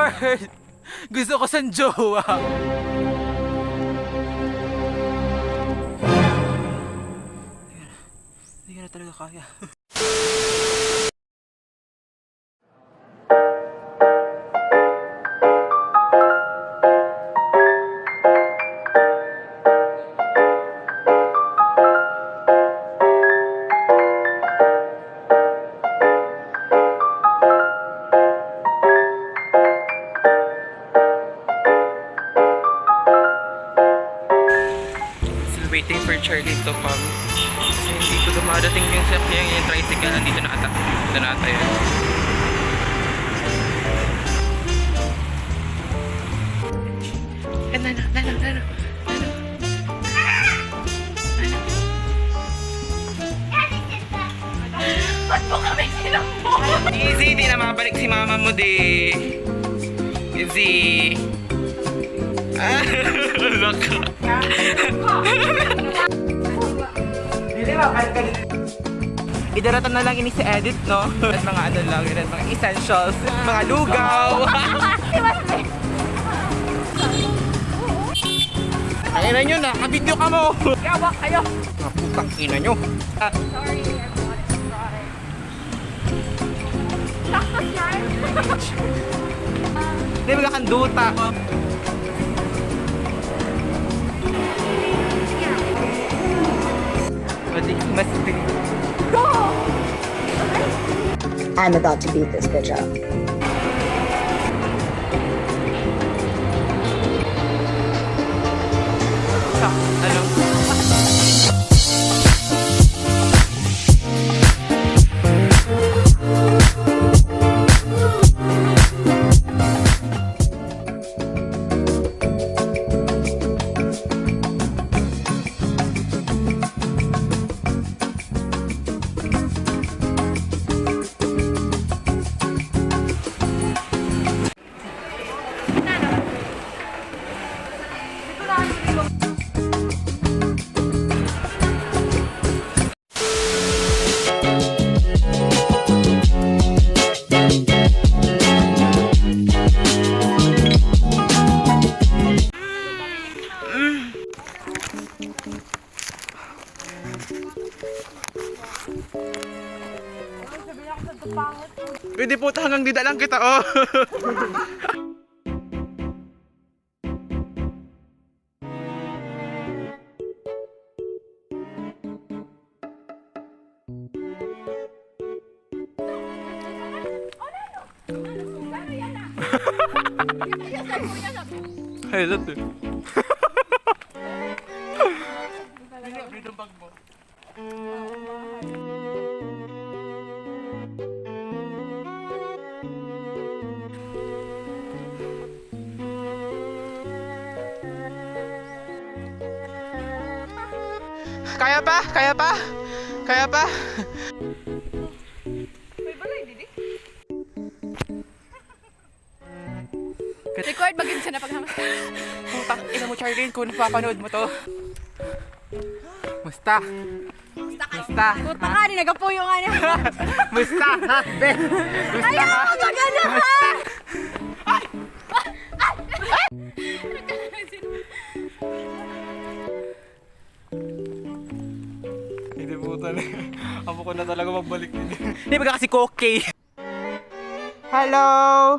Lord! Gusto ko sang jowa. Hindi ka na talaga kaya. Waiting for Charlie to come. Kasi hindi ko dumadating yung sakyan, yung tricycle. Nandito na ata. Dito na ata yun. Nano. Ba't mo kami sinambo? Easy, di na mabalik si mama mo, di. Easy. Laka. Idaratan na lang ini si Edit, no? At mga ano lang, yun, mga essentials, mga lugaw. Ang ina nyo, nakabidyo ka mo. Yawak kayo. Mga putang ina nyo. Sorry, I wanted to try. Saktos yan. Hindi magkakanduta. Must be. Go! I'm about to beat this bitch up. Ano? Pwede po hanggang dida lang kita, oh. Hey, that's it. Kaya pa? Kaya pa? Kaya pa? May balay, Didi. Record, maging siya na paghamas. Putang ina mo, Charlene, kung napapanood mo to. Musta? Musta? Puta ka, nagapuyo nga niya. Musta? Ha? Ben? Musta? Ayaw ko maganda ha! Hindi po talaga. Amo ko na talaga magbalik din. Hindi ba kasi Koke? Hello!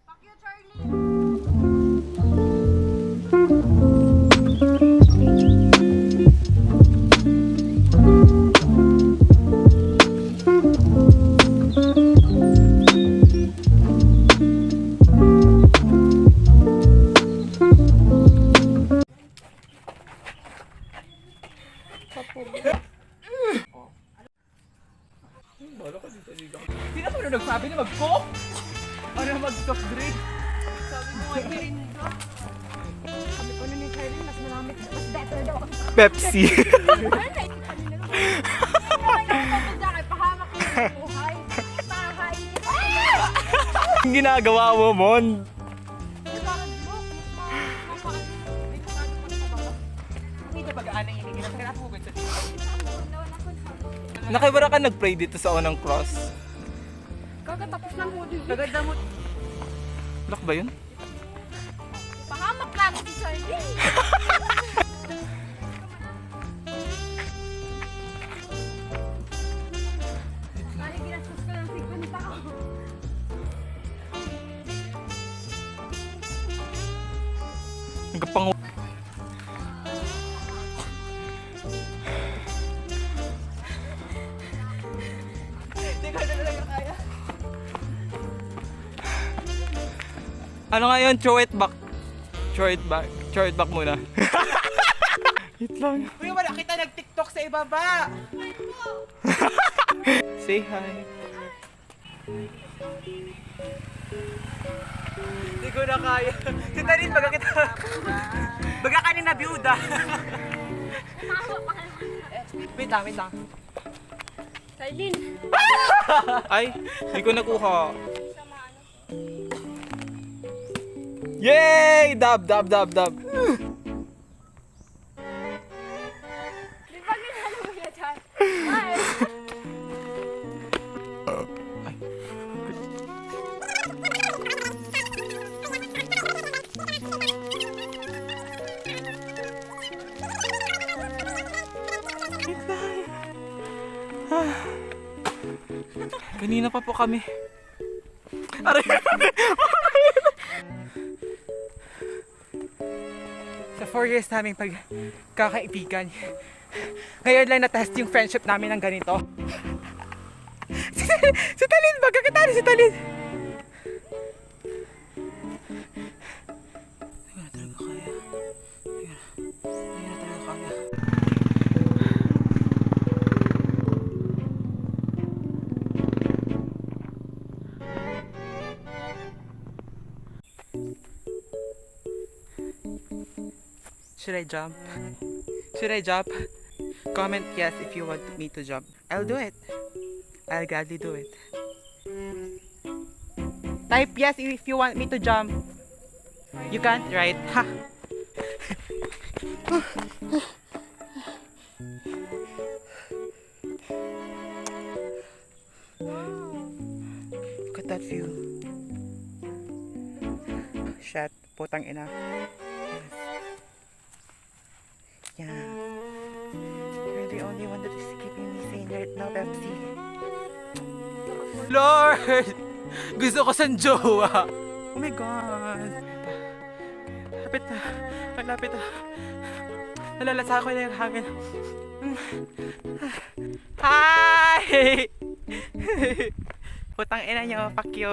Fuck you, Charlie! Sino po na nagsabi na mag-coke? Ano mag-soft drink? Sabi mo, ay merienda. Sabi ko na ni Charlie, mas malamit, mas better daw. Pepsi. Ano na, ikita nila naman. Ano na, pahamak ko yung buhay. Pahay. Ang ginagawa mo, Mon? Parang mo, may kapag pa sa baba. Hindi ka pag-aanang hindi ka nakapugod sa dito. Ako, Nakibara ka nag-pray dito sa unang cross? kakatapos lang mo din. Kagadamot. Lock ba yun? Pahamak lang si Charlie. Ay, ginastos ko ng 50 ako. Nagpang... Hindi ko na talaga kaya. Ano nga yun? Throw it back. Throw it back. Throw it back muna. Wait lang. Uy, wala kita nag-TikTok sa ibaba. Say hi. Hindi ko na kaya. Si Tarin, baga kita. Baga kanina byuda. Wait lang. Charlene. Ay, hindi ko nakuha. Yay! Dab. Di ba ginalo mo yan, Char? Ay. Kanina pa po kami. Aray. Sa 4 years namin pagkakaibigan, ngayon lang na-test yung friendship namin ng ganito. Si Talin, baga kita si Talin. Hindi na talaga kaya. Hindi na talaga kaya. Should I jump? Should I jump? Comment yes if you want me to jump. I'll do it. I'll gladly do it. Type yes if you want me to jump. You can't, right? Ha! Look at that view. Shit, putang ina. Yes. Yeah. You're the only one that is keeping me sane right now, Pepsi. Lord! Gusto ko sang jowa. Oh my God! Lapit na. Malapit na. Nalalasa ko na yung hangin. Hi! Putang ina nyo, fuck you.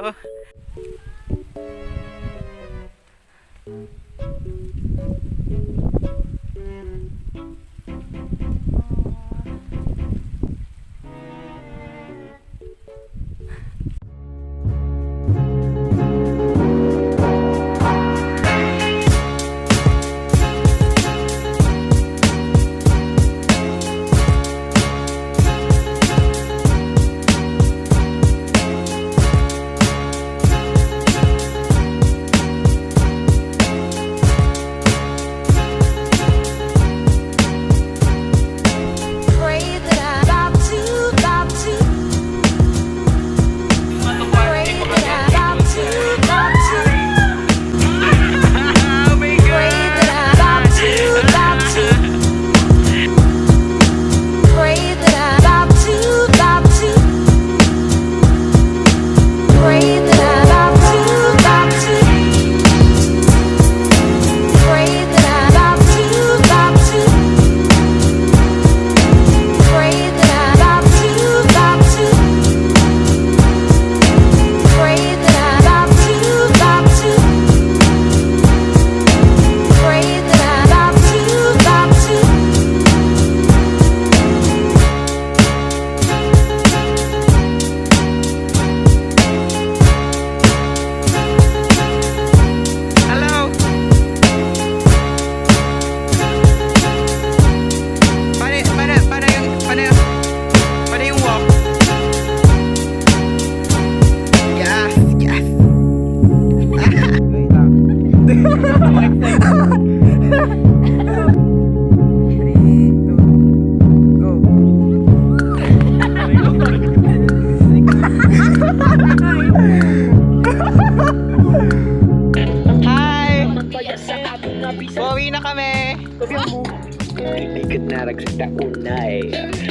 pinarag sa taunay.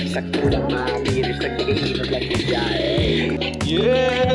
Sa kulang mamiris, nag-iinag lang siya. Yeah!